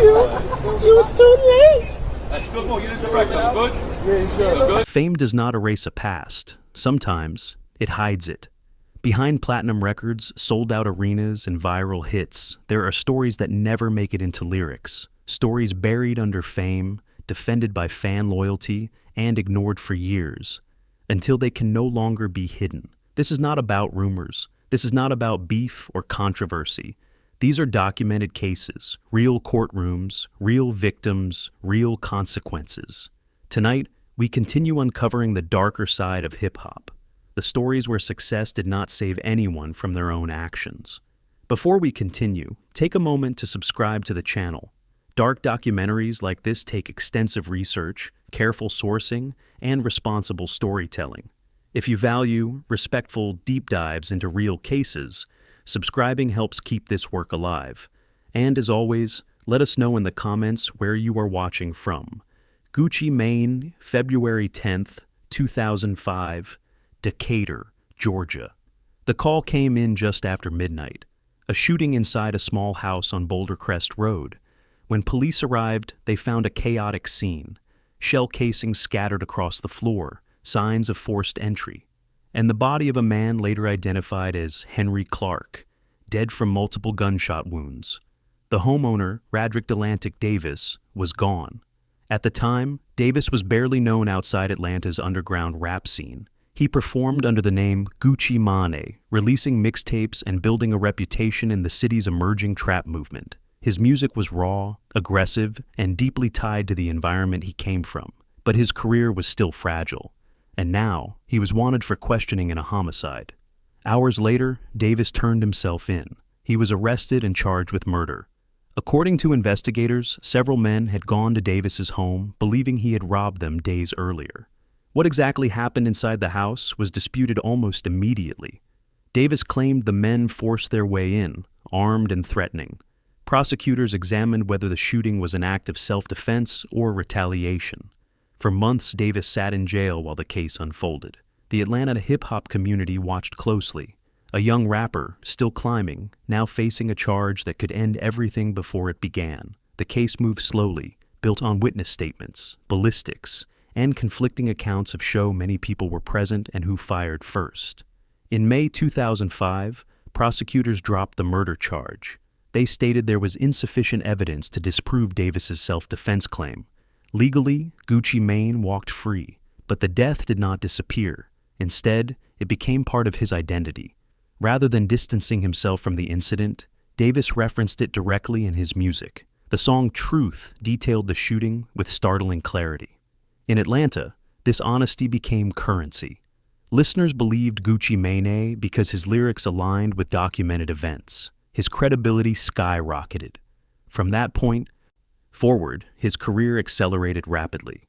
You was too late. That's good. More. You did the record. Good. Yeah, sure. Good. Fame does not erase a past. Sometimes it hides it. Behind platinum records, sold-out arenas, and viral hits, there are stories that never make it into lyrics. Stories buried under fame, defended by fan loyalty, and ignored for years, until they can no longer be hidden. This is not about rumors. This is not about beef or controversy. These are documented cases, real courtrooms, real victims, real consequences. Tonight, we continue uncovering the darker side of hip-hop, the stories where success did not save anyone from their own actions. Before we continue, take a moment to subscribe to the channel. Dark documentaries like this take extensive research, careful sourcing, and responsible storytelling. If you value respectful deep dives into real cases, subscribing helps keep this work alive. And as always, let us know in the comments where you are watching from. Gucci Mane, February 10th, 2005, Decatur, Georgia. The call came in just after midnight. A shooting inside a small house on Boulder Crest Road. When police arrived, they found a chaotic scene. Shell casings scattered across the floor, signs of forced entry, and the body of a man later identified as Henry Clark, dead from multiple gunshot wounds. The homeowner, Radrick Delantic Davis, was gone. At the time, Davis was barely known outside Atlanta's underground rap scene. He performed under the name Gucci Mane, releasing mixtapes and building a reputation in the city's emerging trap movement. His music was raw, aggressive, and deeply tied to the environment he came from, but his career was still fragile. And now, he was wanted for questioning in a homicide. Hours later, Davis turned himself in. He was arrested and charged with murder. According to investigators, several men had gone to Davis's home, believing he had robbed them days earlier. What exactly happened inside the house was disputed almost immediately. Davis claimed the men forced their way in, armed and threatening. Prosecutors examined whether the shooting was an act of self-defense or retaliation. For months, Davis sat in jail while the case unfolded. The Atlanta hip-hop community watched closely. A young rapper, still climbing, now facing a charge that could end everything before it began. The case moved slowly, built on witness statements, ballistics, and conflicting accounts of show many people were present and who fired first. In May 2005, prosecutors dropped the murder charge. They stated there was insufficient evidence to disprove Davis's self-defense claim. Legally, Gucci Mane walked free, but the death did not disappear. Instead, it became part of his identity. Rather than distancing himself from the incident, Davis referenced it directly in his music. The song Truth detailed the shooting with startling clarity. In Atlanta, this honesty became currency. Listeners believed Gucci Mane because his lyrics aligned with documented events. His credibility skyrocketed. From that point forward, his career accelerated rapidly.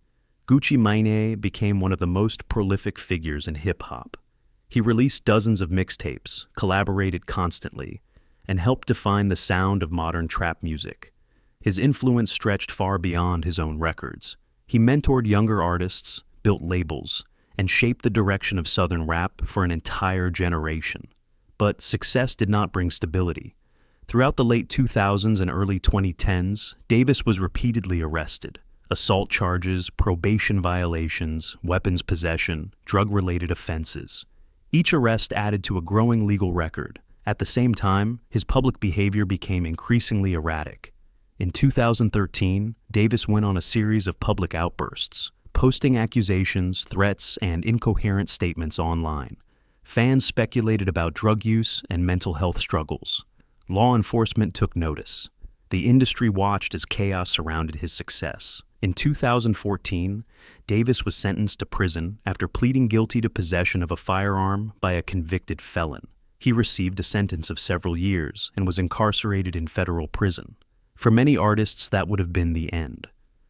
Gucci Mane became one of the most prolific figures in hip-hop. He released dozens of mixtapes, collaborated constantly, and helped define the sound of modern trap music. His influence stretched far beyond his own records. He mentored younger artists, built labels, and shaped the direction of Southern rap for an entire generation. But success did not bring stability. Throughout the late 2000s and early 2010s, Davis was repeatedly arrested. Assault charges, probation violations, weapons possession, drug-related offenses. Each arrest added to a growing legal record. At the same time, his public behavior became increasingly erratic. In 2013, Davis went on a series of public outbursts, posting accusations, threats, and incoherent statements online. Fans speculated about drug use and mental health struggles. Law enforcement took notice. The industry watched as chaos surrounded his success. In 2014, Davis was sentenced to prison after pleading guilty to possession of a firearm by a convicted felon. He received a sentence of several years and was incarcerated in federal prison. For many artists, that would have been the end.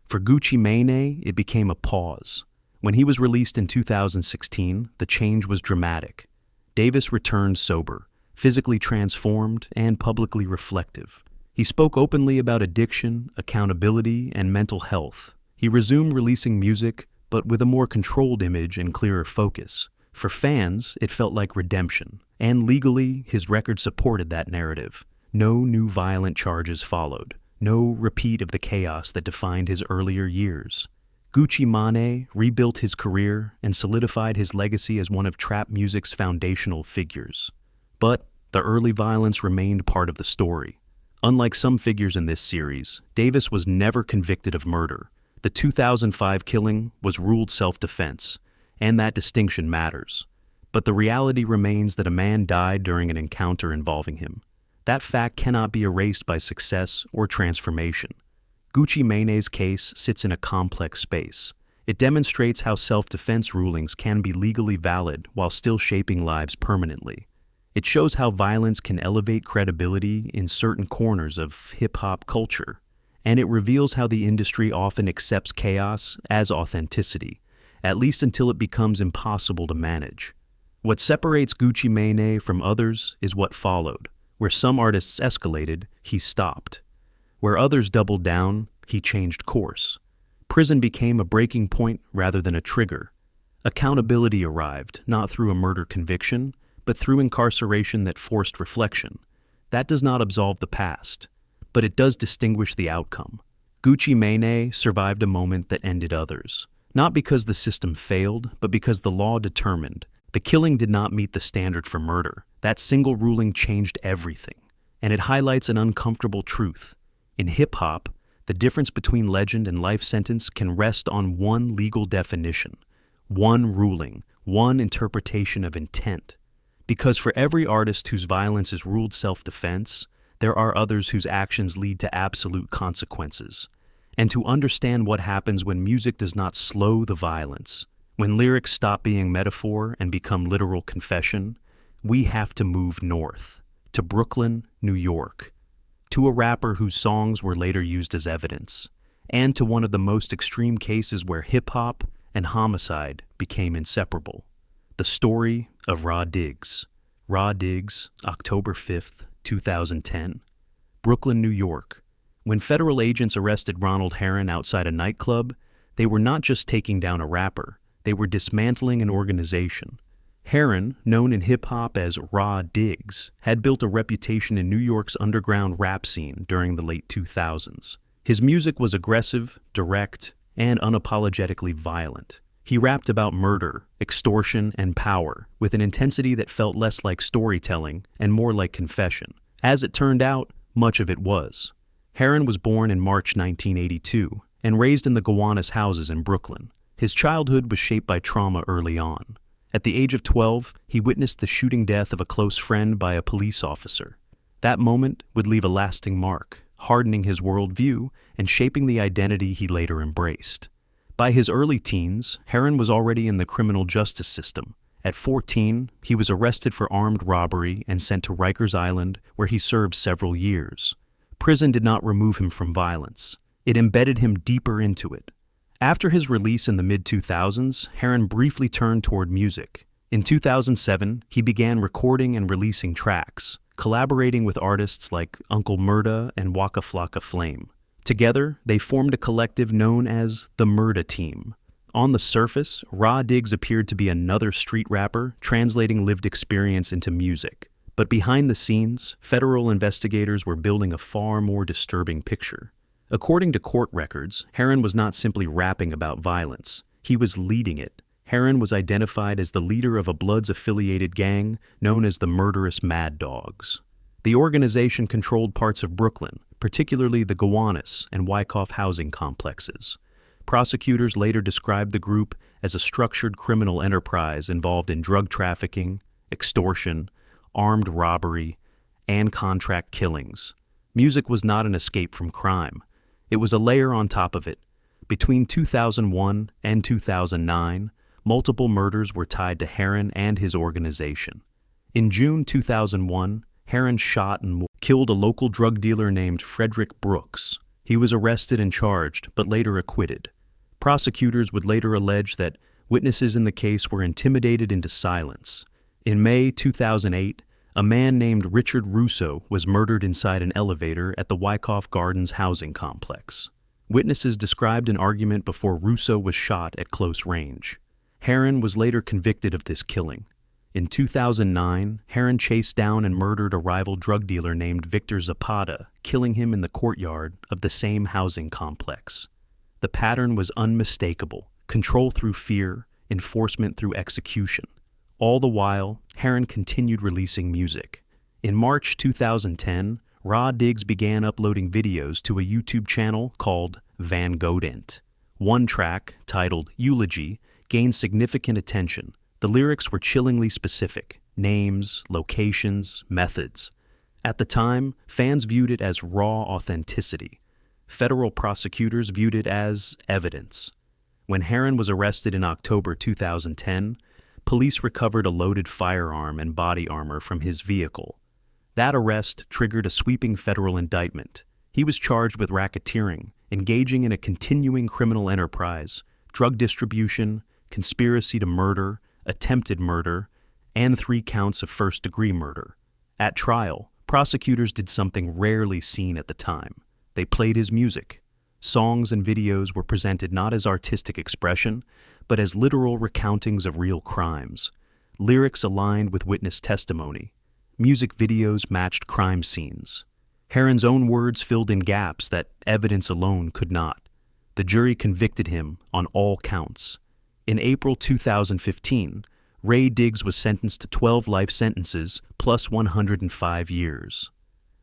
For Gucci Mane, it became a pause. When he was released in 2016, the change was dramatic. Davis returned sober, physically transformed, and publicly reflective. He spoke openly about addiction, accountability, and mental health. He resumed releasing music, but with a more controlled image and clearer focus. For fans, it felt like redemption, and legally, his record supported that narrative. No new violent charges followed. no repeat of the chaos that defined his earlier years. Gucci Mane rebuilt his career and solidified his legacy as one of trap music's foundational figures. But the early violence remained part of the story. Unlike some figures in this series, Davis was never convicted of murder. The 2005 killing was ruled self-defense, and that distinction matters. But the reality remains that a man died during an encounter involving him. That fact cannot be erased by success or transformation. Gucci Mane's case sits in a complex space. It demonstrates how self-defense rulings can be legally valid while still shaping lives permanently. It shows how violence can elevate credibility in certain corners of hip-hop culture, and it reveals how the industry often accepts chaos as authenticity, at least until it becomes impossible to manage. What separates Gucci Mane from others is what followed. Where some artists escalated, he stopped. Where others doubled down, he changed course. Prison became a breaking point rather than a trigger. Accountability arrived, not through a murder conviction, but through incarceration that forced reflection. That does not absolve the past, but it does distinguish the outcome. Gucci Mane survived a moment that ended others, not because the system failed, but because the law determined. The killing did not meet the standard for murder. That single ruling changed everything, and it highlights an uncomfortable truth. In hip-hop, the difference between legend and life sentence can rest on one legal definition, one ruling, one interpretation of intent. Because for every artist whose violence is ruled self-defense, there are others whose actions lead to absolute consequences. And to understand what happens when music does not slow the violence, when lyrics stop being metaphor and become literal confession, we have to move north, to Brooklyn, New York, to a rapper whose songs were later used as evidence, and to one of the most extreme cases where hip-hop and homicide became inseparable. The story of Raw Diggs. Raw Diggs, October 5th, 2010. Brooklyn, New York. When federal agents arrested Ronald Herron outside a nightclub, they were not just taking down a rapper, they were dismantling an organization. Herron, known in hip-hop as Raw Diggs, had built a reputation in New York's underground rap scene during the late 2000s. His music was aggressive, direct, and unapologetically violent. He rapped about murder, extortion, and power, with an intensity that felt less like storytelling and more like confession. As it turned out, much of it was. Herron was born in March 1982 and raised in the Gowanus houses in Brooklyn. His childhood was shaped by trauma early on. At the age of 12, he witnessed the shooting death of a close friend by a police officer. That moment would leave a lasting mark, hardening his worldview and shaping the identity he later embraced. By his early teens, Herron was already in the criminal justice system. At 14, he was arrested for armed robbery and sent to Rikers Island, where he served several years. Prison did not remove him from violence. It embedded him deeper into it. After his release in the mid-2000s, Herron briefly turned toward music. In 2007, he began recording and releasing tracks, collaborating with artists like Uncle Murda and Waka Flocka Flame. Together, they formed a collective known as the Murda Team. On the surface, Raw Diggs appeared to be another street rapper translating lived experience into music. But behind the scenes, federal investigators were building a far more disturbing picture. According to court records, Herron was not simply rapping about violence. He was leading it. Herron was identified as the leader of a Bloods-affiliated gang known as the Murderous Mad Dogs. The organization controlled parts of Brooklyn, particularly the Gowanus and Wyckoff housing complexes. Prosecutors later described the group as a structured criminal enterprise involved in drug trafficking, extortion, armed robbery, and contract killings. Music was not an escape from crime. It was a layer on top of it. Between 2001 and 2009, multiple murders were tied to Herron and his organization. In June 2001, Herron shot and killed a local drug dealer named Frederick Brooks. He was arrested and charged, but later acquitted. Prosecutors would later allege that witnesses in the case were intimidated into silence. In May 2008, a man named Richard Russo was murdered inside an elevator at the Wyckoff Gardens housing complex. Witnesses described an argument before Russo was shot at close range. Herron was later convicted of this killing. In 2009, Heron chased down and murdered a rival drug dealer named Victor Zapata, killing him in the courtyard of the same housing complex. The pattern was unmistakable: control through fear, enforcement through execution. All the while, Heron continued releasing music. In March 2010, Raw Diggs began uploading videos to a YouTube channel called Van Godent. One track, titled Eulogy, gained significant attention. The lyrics were chillingly specific: names, locations, methods. At the time, fans viewed it as raw authenticity. Federal prosecutors viewed it as evidence. When Heron was arrested in October 2010, police recovered a loaded firearm and body armor from his vehicle. That arrest triggered a sweeping federal indictment. He was charged with racketeering, engaging in a continuing criminal enterprise, drug distribution, conspiracy to murder, attempted murder, and 3 counts of first-degree murder. At trial, prosecutors did something rarely seen at the time. They played his music. Songs and videos were presented not as artistic expression, but as literal recountings of real crimes. Lyrics aligned with witness testimony. Music videos matched crime scenes. Heron's own words filled in gaps that evidence alone could not. The jury convicted him on all counts. In April 2015, Ray Diggs was sentenced to 12 life sentences plus 105 years.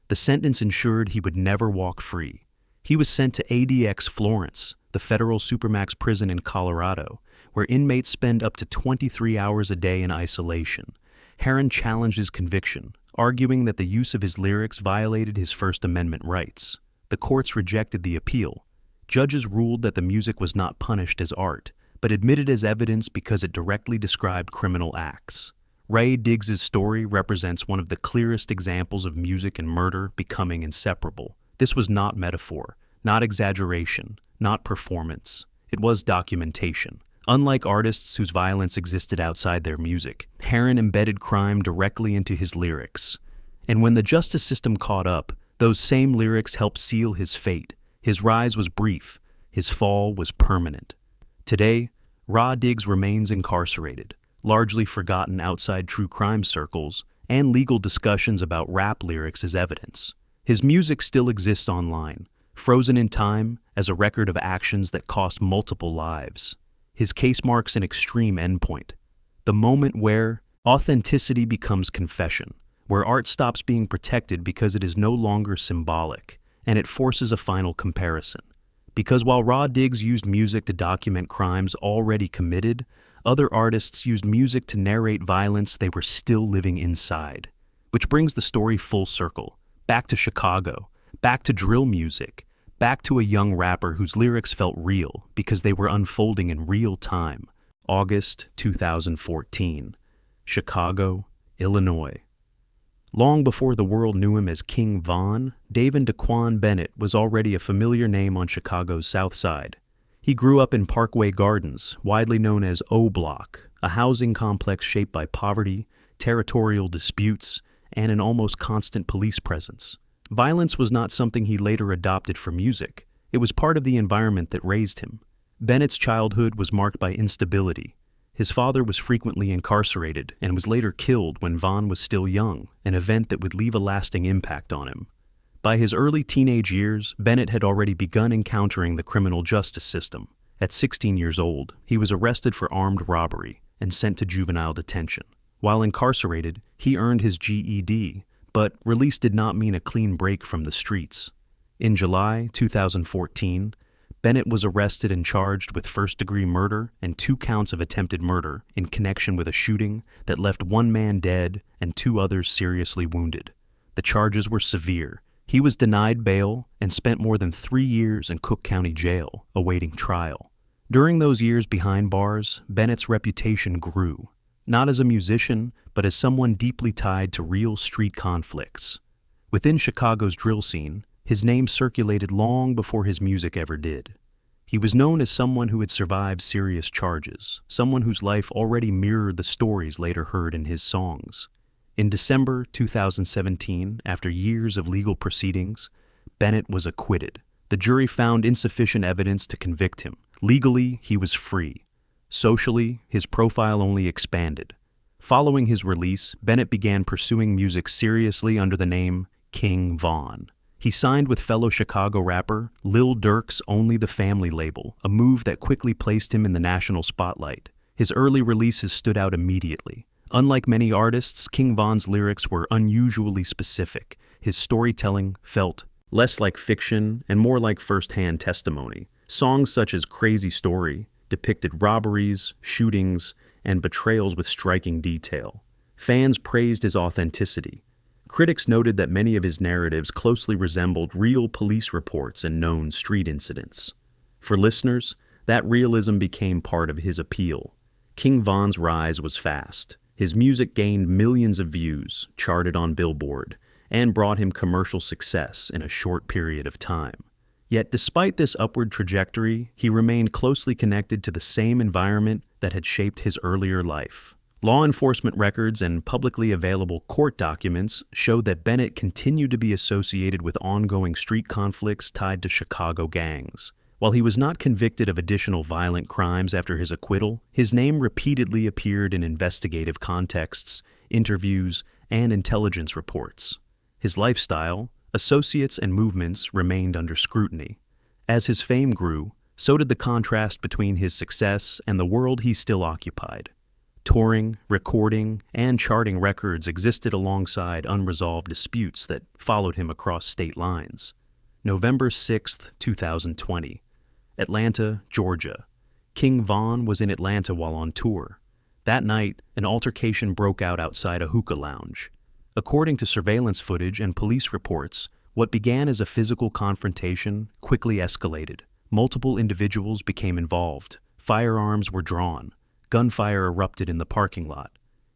The sentence ensured he would never walk free. He was sent to ADX Florence, the federal supermax prison in Colorado, where inmates spend up to 23 hours a day in isolation. Heron challenged his conviction, arguing that the use of his lyrics violated his First Amendment rights. The courts rejected the appeal. Judges ruled that the music was not punished as art, but admitted as evidence because it directly described criminal acts. Ray Diggs's story represents one of the clearest examples of music and murder becoming inseparable. This was not metaphor, not exaggeration, not performance. It was documentation. Unlike artists whose violence existed outside their music, Heron embedded crime directly into his lyrics. And when the justice system caught up, those same lyrics helped seal his fate. His rise was brief. His fall was permanent. Today, Raw Diggs remains incarcerated, largely forgotten outside true crime circles, and legal discussions about rap lyrics as evidence. His music still exists online, frozen in time as a record of actions that cost multiple lives. His case marks an extreme endpoint, the moment where authenticity becomes confession, where art stops being protected because it is no longer symbolic, and it forces a final comparison. Because while Raw Diggs used music to document crimes already committed, other artists used music to narrate violence they were still living inside. Which brings the story full circle, back to Chicago, back to drill music, back to a young rapper whose lyrics felt real because they were unfolding in real time. August 2014, Chicago, Illinois. Long before the world knew him as King Von, David Daquan Bennett was already a familiar name on Chicago's South Side. He grew up in Parkway Gardens, widely known as O Block, a housing complex shaped by poverty, territorial disputes, and an almost constant police presence. Violence was not something he later adopted for music. It was part of the environment that raised him. Bennett's childhood was marked by instability. His father was frequently incarcerated and was later killed when Von was still young, an event that would leave a lasting impact on him. By his early teenage years, Bennett had already begun encountering the criminal justice system. At 16 years old, he was arrested for armed robbery and sent to juvenile detention. While incarcerated, he earned his GED, but release did not mean a clean break from the streets. In July 2014, Bennett was arrested and charged with first-degree murder and 2 counts of attempted murder in connection with a shooting that left 1 man dead and 2 others seriously wounded. The charges were severe. He was denied bail and spent more than 3 years in Cook County Jail, awaiting trial. During those years behind bars, Bennett's reputation grew, not as a musician, but as someone deeply tied to real street conflicts. Within Chicago's drill scene, his name circulated long before his music ever did. He was known as someone who had survived serious charges, someone whose life already mirrored the stories later heard in his songs. In December 2017, after years of legal proceedings, Bennett was acquitted. The jury found insufficient evidence to convict him. Legally, he was free. Socially, his profile only expanded. Following his release, Bennett began pursuing music seriously under the name King Von. He signed with fellow Chicago rapper Lil Durk's Only the Family label, a move that quickly placed him in the national spotlight. His early releases stood out immediately. Unlike many artists, King Von's lyrics were unusually specific. His storytelling felt less like fiction and more like first-hand testimony. Songs such as Crazy Story depicted robberies, shootings, and betrayals with striking detail. Fans praised his authenticity. Critics noted that many of his narratives closely resembled real police reports and known street incidents. For listeners, that realism became part of his appeal. King Von's rise was fast. His music gained millions of views, charted on Billboard, and brought him commercial success in a short period of time. Yet despite this upward trajectory, he remained closely connected to the same environment that had shaped his earlier life. Law enforcement records and publicly available court documents showed that Bennett continued to be associated with ongoing street conflicts tied to Chicago gangs. While he was not convicted of additional violent crimes after his acquittal, his name repeatedly appeared in investigative contexts, interviews, and intelligence reports. His lifestyle, associates, and movements remained under scrutiny. As his fame grew, so did the contrast between his success and the world he still occupied. Touring, recording, and charting records existed alongside unresolved disputes that followed him across state lines. November 6, 2020. Atlanta, Georgia. King Von was in Atlanta while on tour. That night, an altercation broke out outside a hookah lounge. According to surveillance footage and police reports, what began as a physical confrontation quickly escalated. Multiple individuals became involved. Firearms were drawn. Gunfire erupted in the parking lot.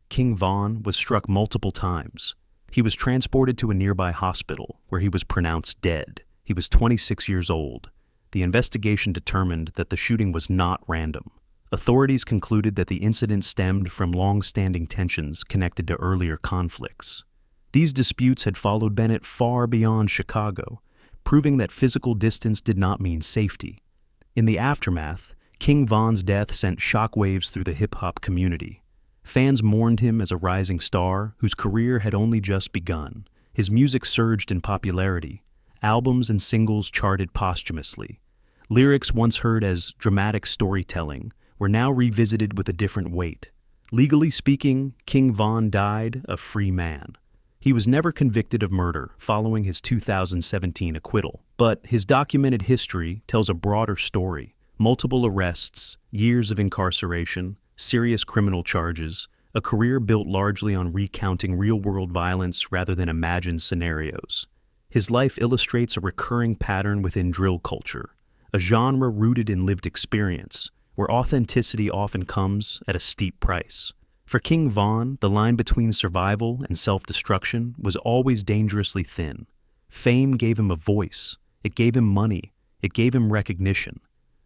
King Von was struck multiple times. He was transported to a nearby hospital, where he was pronounced dead. He was 26 years old. The investigation determined that the shooting was not random. Authorities concluded that the incident stemmed from long-standing tensions connected to earlier conflicts. These disputes had followed Bennett far beyond Chicago, proving that physical distance did not mean safety. In the aftermath, King Von's death sent shockwaves through the hip-hop community. Fans mourned him as a rising star whose career had only just begun. His music surged in popularity. Albums and singles charted posthumously. Lyrics once heard as dramatic storytelling were now revisited with a different weight. Legally speaking, King Von died a free man. He was never convicted of murder following his 2017 acquittal, but his documented history tells a broader story. Multiple arrests, years of incarceration, serious criminal charges, a career built largely on recounting real-world violence rather than imagined scenarios. His life illustrates a recurring pattern within drill culture, a genre rooted in lived experience, where authenticity often comes at a steep price. For King Von, the line between survival and self-destruction was always dangerously thin. Fame gave him a voice, it gave him money, it gave him recognition.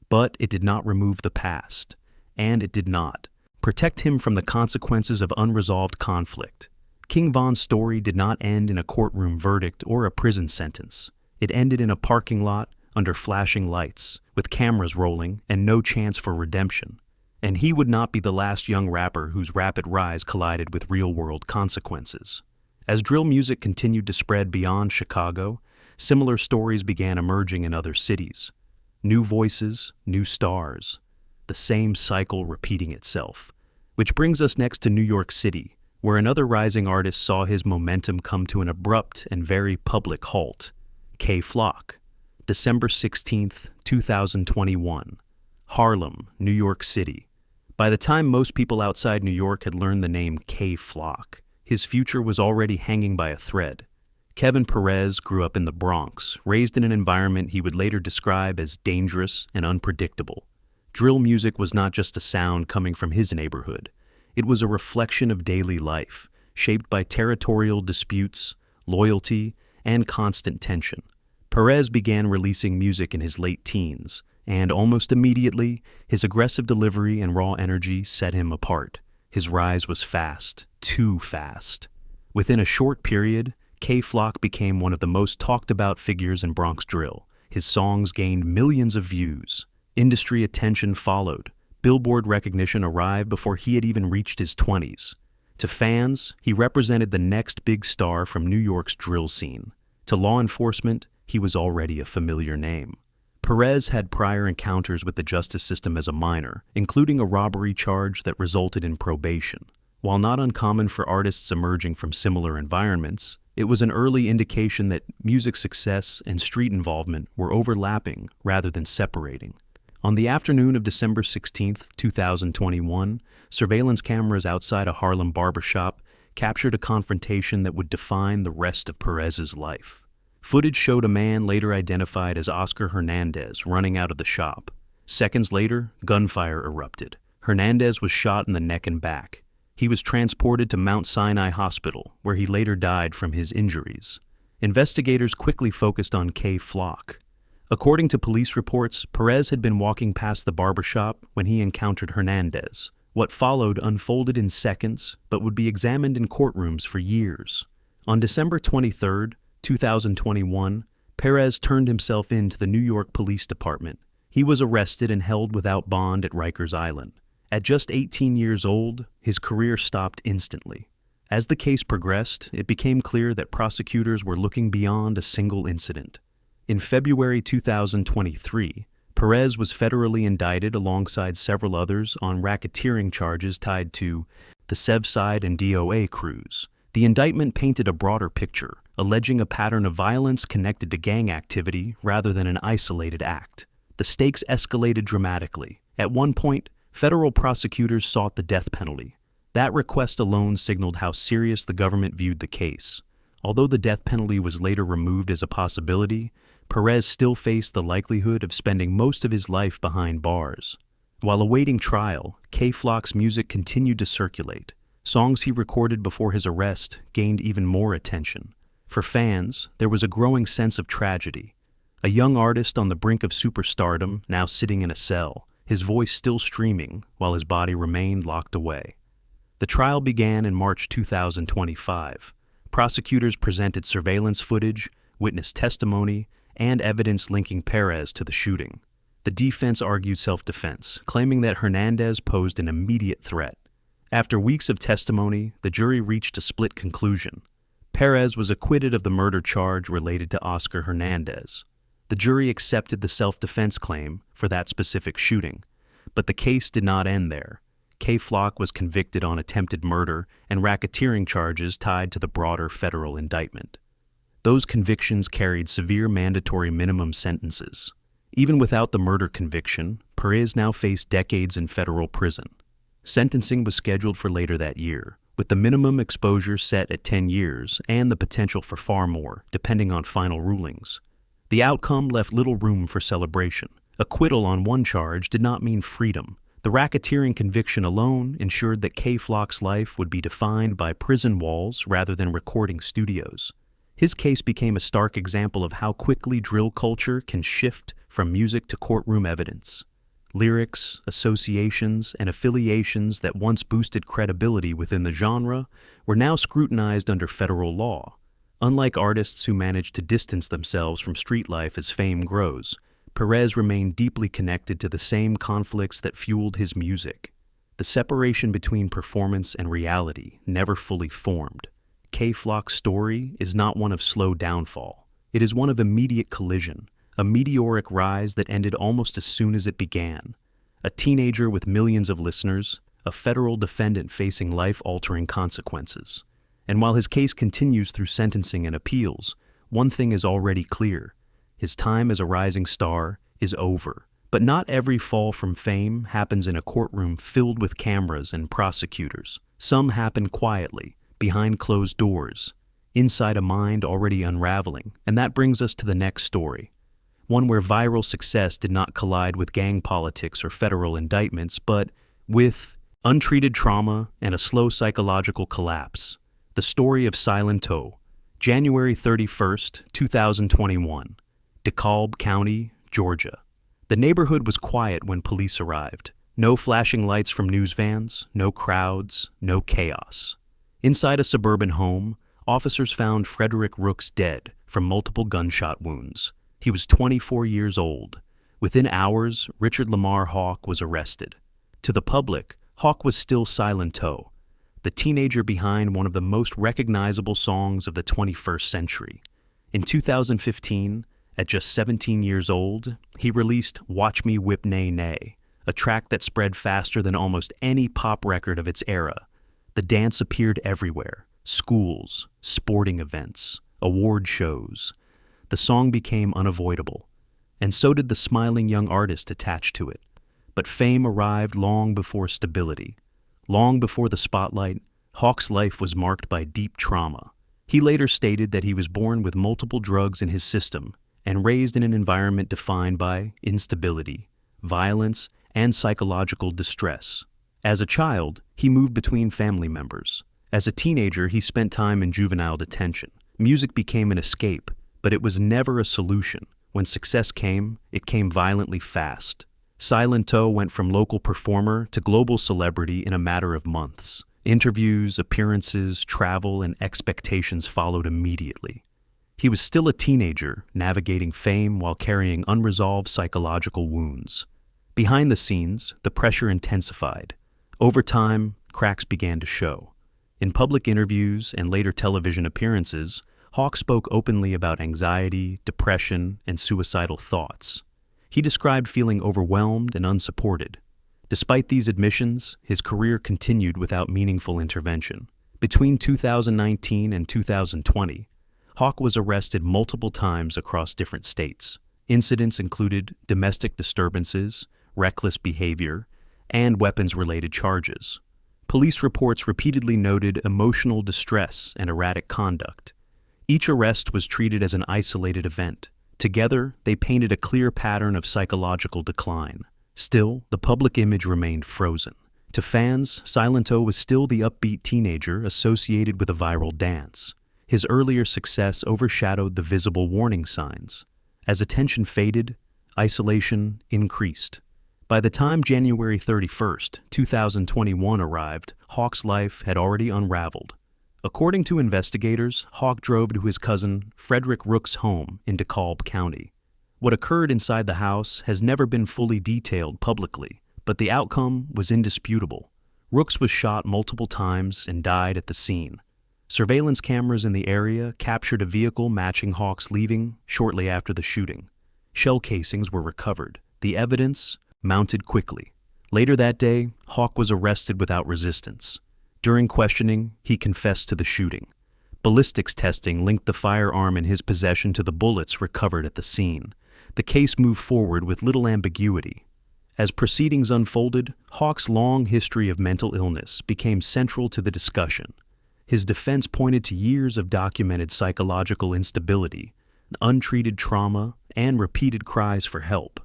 But it did not remove the past, and it did not protect him from the consequences of unresolved conflict. King Von's story did not end in a courtroom verdict or a prison sentence. It ended in a parking lot under flashing lights, with cameras rolling and no chance for redemption. And he would not be the last young rapper whose rapid rise collided with real-world consequences. As drill music continued to spread beyond Chicago, similar stories began emerging in other cities. New voices, new stars, the same cycle repeating itself. Which brings us next to New York City, where another rising artist saw his momentum come to an abrupt and very public halt. K-Flock. December 16th, 2021. Harlem, New York City. By the time most people outside New York had learned the name K-Flock, his future was already hanging by a thread. Kevin Perez grew up in the Bronx, raised in an environment he would later describe as dangerous and unpredictable. Drill music was not just a sound coming from his neighborhood. It was a reflection of daily life, shaped by territorial disputes, loyalty, and constant tension. Perez began releasing music in his late teens, and almost immediately, his aggressive delivery and raw energy set him apart. His rise was fast, too fast. Within a short period, K-Flock became one of the most talked-about figures in Bronx drill. His songs gained millions of views. Industry attention followed. Billboard recognition arrived before he had even reached his 20s. To fans, he represented the next big star from New York's drill scene. To law enforcement, he was already a familiar name. Perez had prior encounters with the justice system as a minor, including a robbery charge that resulted in probation. While not uncommon for artists emerging from similar environments, it was an early indication that music success and street involvement were overlapping rather than separating. On the afternoon of December 16, 2021, surveillance cameras outside a Harlem barbershop captured a confrontation that would define the rest of Perez's life. Footage showed a man later identified as Oscar Hernandez running out of the shop. Seconds later, gunfire erupted. Hernandez was shot in the neck and back. He was transported to Mount Sinai Hospital, where he later died from his injuries. Investigators quickly focused on K. Flock. According to police reports, Perez had been walking past the barbershop when he encountered Hernandez. What followed unfolded in seconds, but would be examined in courtrooms for years. On December 23, 2021, Perez turned himself in to the New York Police Department. He was arrested and held without bond at Rikers Island. At just 18 years old, his career stopped instantly. As the case progressed, it became clear that prosecutors were looking beyond a single incident. In February 2023, Perez was federally indicted alongside several others on racketeering charges tied to the Sevside and DOA crews. The indictment painted a broader picture, alleging a pattern of violence connected to gang activity rather than an isolated act. The stakes escalated dramatically. At one point, federal prosecutors sought the death penalty. That request alone signaled how serious the government viewed the case. Although the death penalty was later removed as a possibility, Perez still faced the likelihood of spending most of his life behind bars. While awaiting trial, K. Flock's music continued to circulate. Songs he recorded before his arrest gained even more attention. For fans, there was a growing sense of tragedy. A young artist on the brink of superstardom, now sitting in a cell, his voice still streaming while his body remained locked away. The trial began in March 2025. Prosecutors presented surveillance footage, witness testimony, and evidence linking Perez to the shooting. The defense argued self-defense, claiming that Hernandez posed an immediate threat. After weeks of testimony, the jury reached a split conclusion. Perez was acquitted of the murder charge related to Oscar Hernandez. The jury accepted the self-defense claim for that specific shooting, but the case did not end there. K. Flock was convicted on attempted murder and racketeering charges tied to the broader federal indictment. Those convictions carried severe mandatory minimum sentences. Even without the murder conviction, Perez now faced decades in federal prison. Sentencing was scheduled for later that year, with the minimum exposure set at 10 years and the potential for far more, depending on final rulings. The outcome left little room for celebration. Acquittal on one charge did not mean freedom. The racketeering conviction alone ensured that K. Flock's life would be defined by prison walls rather than recording studios. His case became a stark example of how quickly drill culture can shift from music to courtroom evidence. Lyrics, associations, and affiliations that once boosted credibility within the genre were now scrutinized under federal law. Unlike artists who managed to distance themselves from street life as fame grows, Perez remained deeply connected to the same conflicts that fueled his music. The separation between performance and reality never fully formed. K. Flock's story is not one of slow downfall. It is one of immediate collision, a meteoric rise that ended almost as soon as it began. A teenager with millions of listeners, a federal defendant facing life-altering consequences. And while his case continues through sentencing and appeals, one thing is already clear. His time as a rising star is over. But not every fall from fame happens in a courtroom filled with cameras and prosecutors. Some happen quietly, behind closed doors, inside a mind already unraveling. And that brings us to the next story. One where viral success did not collide with gang politics or federal indictments, but with untreated trauma and a slow psychological collapse. The story of Silento, January 31st, 2021, DeKalb County, Georgia. The neighborhood was quiet when police arrived. No flashing lights from news vans, no crowds, no chaos. Inside a suburban home, officers found Frederick Rooks dead from multiple gunshot wounds. He was 24 years old. Within hours, Richard Lamar Hawk was arrested. To the public, Hawk was still Silento, the teenager behind one of the most recognizable songs of the 21st century. In 2015, at just 17 years old, he released Watch Me Whip Nay Nay, a track that spread faster than almost any pop record of its era. The dance appeared everywhere: schools, sporting events, award shows. The song became unavoidable, and so did the smiling young artist attached to it. But fame arrived long before stability. Long before the spotlight, Hawk's life was marked by deep trauma. He later stated that he was born with multiple drugs in his system and raised in an environment defined by instability, violence, and psychological distress. As a child, he moved between family members. As a teenager, he spent time in juvenile detention. Music became an escape, but it was never a solution. When success came, it came violently fast. Silento went from local performer to global celebrity in a matter of months. Interviews, appearances, travel, and expectations followed immediately. He was still a teenager, navigating fame while carrying unresolved psychological wounds. Behind the scenes, the pressure intensified. Over time, cracks began to show. In public interviews and later television appearances, Hawk spoke openly about anxiety, depression, and suicidal thoughts. He described feeling overwhelmed and unsupported. Despite these admissions, his career continued without meaningful intervention. Between 2019 and 2020, Hawk was arrested multiple times across different states. Incidents included domestic disturbances, reckless behavior, and weapons-related charges. Police reports repeatedly noted emotional distress and erratic conduct. Each arrest was treated as an isolated event. Together, they painted a clear pattern of psychological decline. Still, the public image remained frozen. To fans, Silento was still the upbeat teenager associated with a viral dance. His earlier success overshadowed the visible warning signs. As attention faded, isolation increased. By the time January 31st, 2021 arrived, Hawk's life had already unraveled. According to investigators, Hawk drove to his cousin Frederick Rook's home in DeKalb County. What occurred inside the house has never been fully detailed publicly, but the outcome was indisputable. Rooks was shot multiple times and died at the scene. Surveillance cameras in the area captured a vehicle matching Hawk's leaving shortly after the shooting. Shell casings were recovered. The evidence mounted quickly. Later that day, Hawk was arrested without resistance. During questioning, he confessed to the shooting. Ballistics testing linked the firearm in his possession to the bullets recovered at the scene. The case moved forward with little ambiguity. As proceedings unfolded, Hawk's long history of mental illness became central to the discussion. His defense pointed to years of documented psychological instability, untreated trauma, and repeated cries for help.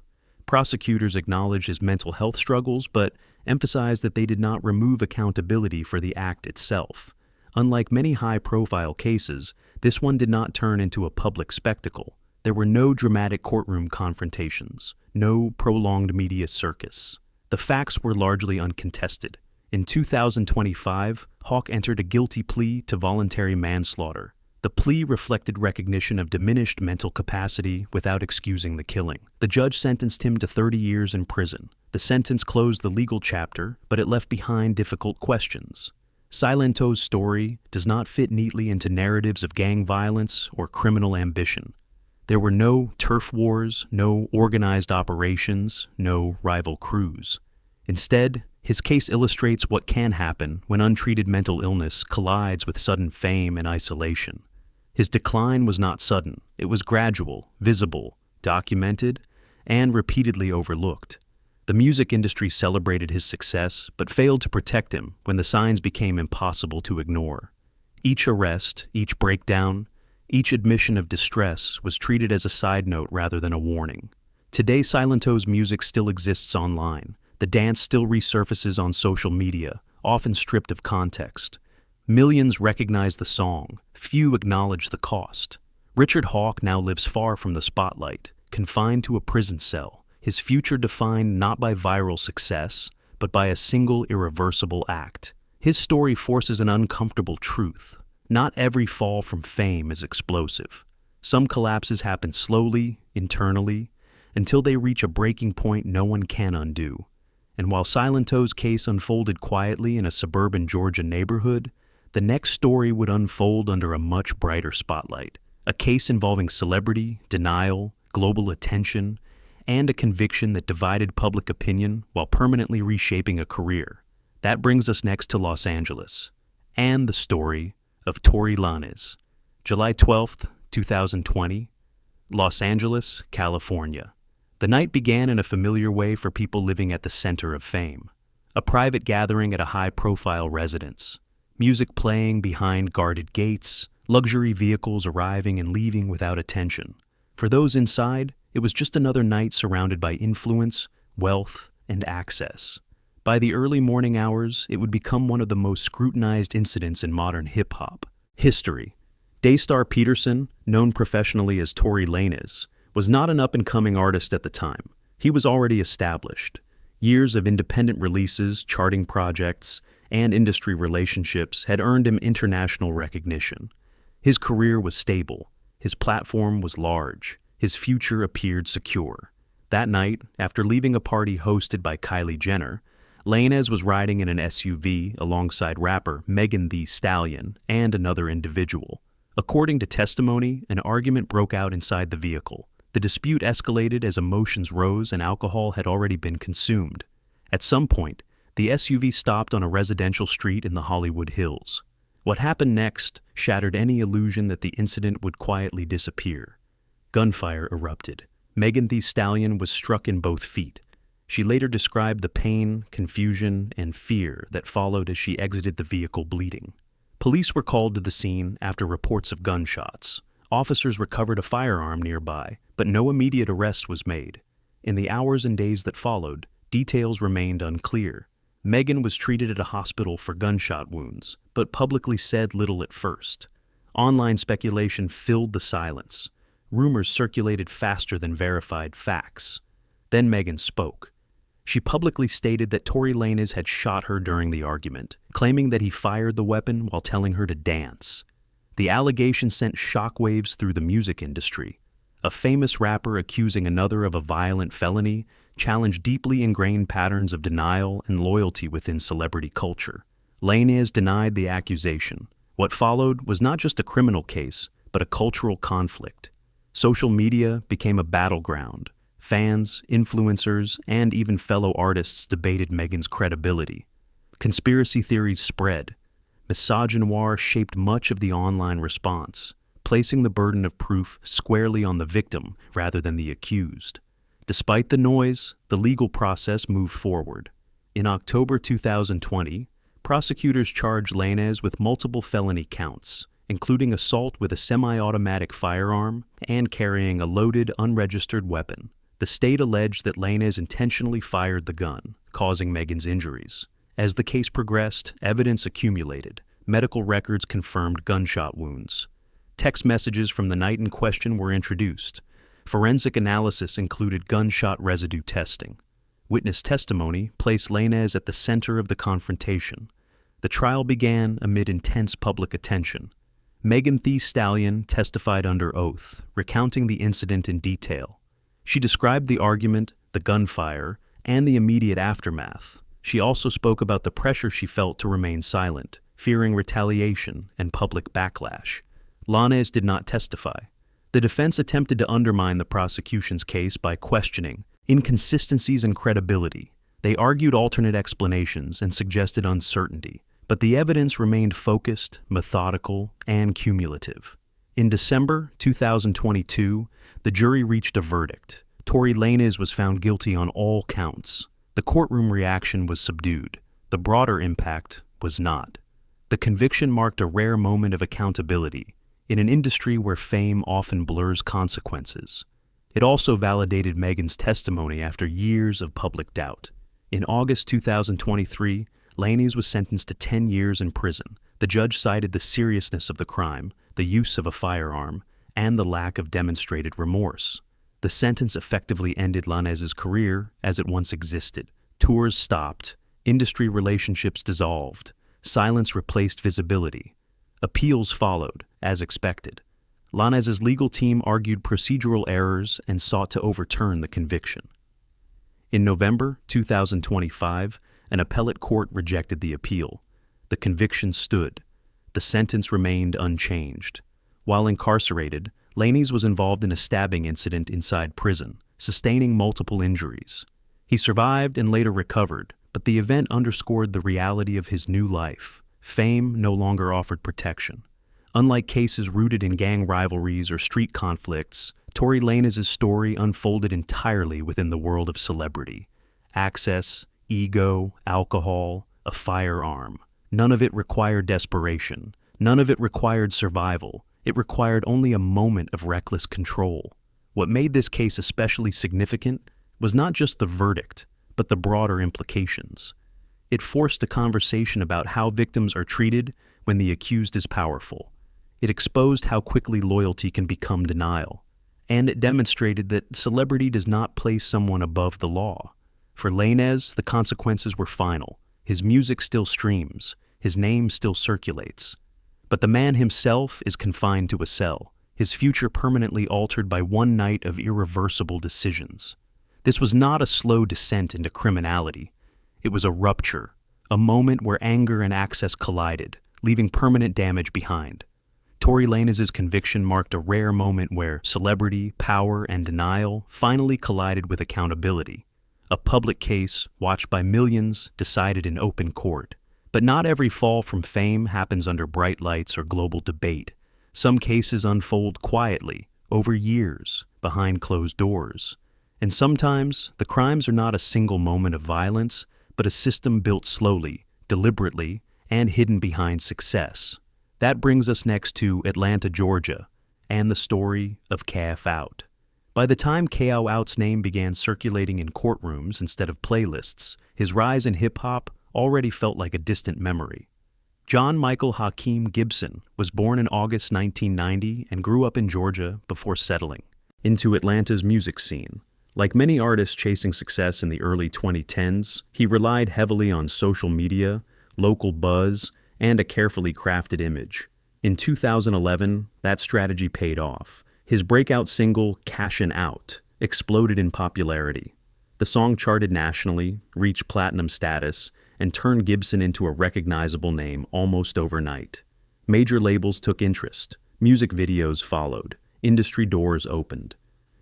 Prosecutors acknowledged his mental health struggles, but emphasized that they did not remove accountability for the act itself. Unlike many high-profile cases, this one did not turn into a public spectacle. There were no dramatic courtroom confrontations, no prolonged media circus. The facts were largely uncontested. In 2025, Hawk entered a guilty plea to voluntary manslaughter. The plea reflected recognition of diminished mental capacity without excusing the killing. The judge sentenced him to 30 years in prison. The sentence closed the legal chapter, but it left behind difficult questions. Silento's story does not fit neatly into narratives of gang violence or criminal ambition. There were no turf wars, no organized operations, no rival crews. Instead, his case illustrates what can happen when untreated mental illness collides with sudden fame and isolation. His decline was not sudden. It was gradual, visible, documented, and repeatedly overlooked. The music industry celebrated his success, but failed to protect him when the signs became impossible to ignore. Each arrest, each breakdown, each admission of distress was treated as a side note rather than a warning. Today, Silento's music still exists online. The dance still resurfaces on social media, often stripped of context. Millions recognize the song. Few acknowledge the cost. Richard Hawk now lives far from the spotlight, confined to a prison cell, his future defined not by viral success, but by a single irreversible act. His story forces an uncomfortable truth. Not every fall from fame is explosive. Some collapses happen slowly, internally, until they reach a breaking point no one can undo. And while Silentow's case unfolded quietly in a suburban Georgia neighborhood, the next story would unfold under a much brighter spotlight. A case involving celebrity, denial, global attention, and a conviction that divided public opinion while permanently reshaping a career. That brings us next to Los Angeles, and the story of Tory Lanez. July 12th, 2020, Los Angeles, California. The night began in a familiar way for people living at the center of fame. A private gathering at a high-profile residence. Music playing behind guarded gates, luxury vehicles arriving and leaving without attention. For those inside, it was just another night surrounded by influence, wealth, and access. By the early morning hours, it would become one of the most scrutinized incidents in modern hip-hop history. Daystar Peterson, known professionally as Tory Lanez, was not an up-and-coming artist at the time. He was already established. Years of independent releases, charting projects, and industry relationships had earned him international recognition. His career was stable. His platform was large. His future appeared secure. That night, after leaving a party hosted by Kylie Jenner, Lanez was riding in an SUV alongside rapper Megan Thee Stallion and another individual. According to testimony, an argument broke out inside the vehicle. The dispute escalated as emotions rose and alcohol had already been consumed. At some point, the SUV stopped on a residential street in the Hollywood Hills. What happened next shattered any illusion that the incident would quietly disappear. Gunfire erupted. Megan Thee Stallion was struck in both feet. She later described the pain, confusion, and fear that followed as she exited the vehicle bleeding. Police were called to the scene after reports of gunshots. Officers recovered a firearm nearby, but no immediate arrest was made. In the hours and days that followed, details remained unclear. Megan was treated at a hospital for gunshot wounds, but publicly said little at first. Online speculation filled the silence. Rumors circulated faster than verified facts. Then Megan spoke. She publicly stated that Tory Lanez had shot her during the argument, claiming that he fired the weapon while telling her to dance. The allegation sent shockwaves through the music industry. A famous rapper accusing another of a violent felony challenged deeply ingrained patterns of denial and loyalty within celebrity culture. Lanez denied the accusation. What followed was not just a criminal case, but a cultural conflict. Social media became a battleground. Fans, influencers, and even fellow artists debated Megan's credibility. Conspiracy theories spread. Misogynoir shaped much of the online response, placing the burden of proof squarely on the victim rather than the accused. Despite the noise, the legal process moved forward. In October 2020, prosecutors charged Lanez with multiple felony counts, including assault with a semi-automatic firearm and carrying a loaded, unregistered weapon. The state alleged that Lanez intentionally fired the gun, causing Megan's injuries. As the case progressed, evidence accumulated. Medical records confirmed gunshot wounds. Text messages from the night in question were introduced. Forensic analysis included gunshot residue testing. Witness testimony placed Lanez at the center of the confrontation. The trial began amid intense public attention. Megan Thee Stallion testified under oath, recounting the incident in detail. She described the argument, the gunfire, and the immediate aftermath. She also spoke about the pressure she felt to remain silent, fearing retaliation and public backlash. Lanez did not testify. The defense attempted to undermine the prosecution's case by questioning inconsistencies and credibility. They argued alternate explanations and suggested uncertainty, but the evidence remained focused, methodical, and cumulative. In December 2022, the jury reached a verdict. Tory Lanez was found guilty on all counts. The courtroom reaction was subdued. The broader impact was not. The conviction marked a rare moment of accountability in an industry where fame often blurs consequences. It also validated Megan's testimony after years of public doubt. In August 2023, Lanez was sentenced to 10 years in prison. The judge cited the seriousness of the crime, the use of a firearm, and the lack of demonstrated remorse. The sentence effectively ended Lanez's career as it once existed. Tours stopped, industry relationships dissolved, silence replaced visibility. Appeals followed, as expected. Lanez's legal team argued procedural errors and sought to overturn the conviction. In November 2025, an appellate court rejected the appeal. The conviction stood. The sentence remained unchanged. While incarcerated, Laney's was involved in a stabbing incident inside prison, sustaining multiple injuries. He survived and later recovered, but the event underscored the reality of his new life. Fame no longer offered protection. Unlike cases rooted in gang rivalries or street conflicts, Tory Lanez's story unfolded entirely within the world of celebrity. Access, ego, alcohol, a firearm. None of it required desperation. None of it required survival. It required only a moment of reckless control. What made this case especially significant was not just the verdict, but the broader implications. It forced a conversation about how victims are treated when the accused is powerful. It exposed how quickly loyalty can become denial. And it demonstrated that celebrity does not place someone above the law. For Lanez, the consequences were final. His music still streams. His name still circulates. But the man himself is confined to a cell, his future permanently altered by one night of irreversible decisions. This was not a slow descent into criminality. It was a rupture, a moment where anger and access collided, leaving permanent damage behind. Tory Lanez's conviction marked a rare moment where celebrity, power, and denial finally collided with accountability. A public case, watched by millions, decided in open court. But not every fall from fame happens under bright lights or global debate. Some cases unfold quietly, over years, behind closed doors. And sometimes, the crimes are not a single moment of violence, but a system built slowly, deliberately, and hidden behind success. That brings us next to Atlanta, Georgia, and the story of Calf Out. By the time K.O. Out's name began circulating in courtrooms instead of playlists, his rise in hip-hop already felt like a distant memory. John Michael Hakeem Gibson was born in August 1990 and grew up in Georgia before settling into Atlanta's music scene. Like many artists chasing success in the early 2010s, he relied heavily on social media, local buzz, and a carefully crafted image. In 2011, that strategy paid off. His breakout single, Cashin' Out, exploded in popularity. The song charted nationally, reached platinum status, and turned Gibson into a recognizable name almost overnight. Major labels took interest. Music videos followed. Industry doors opened.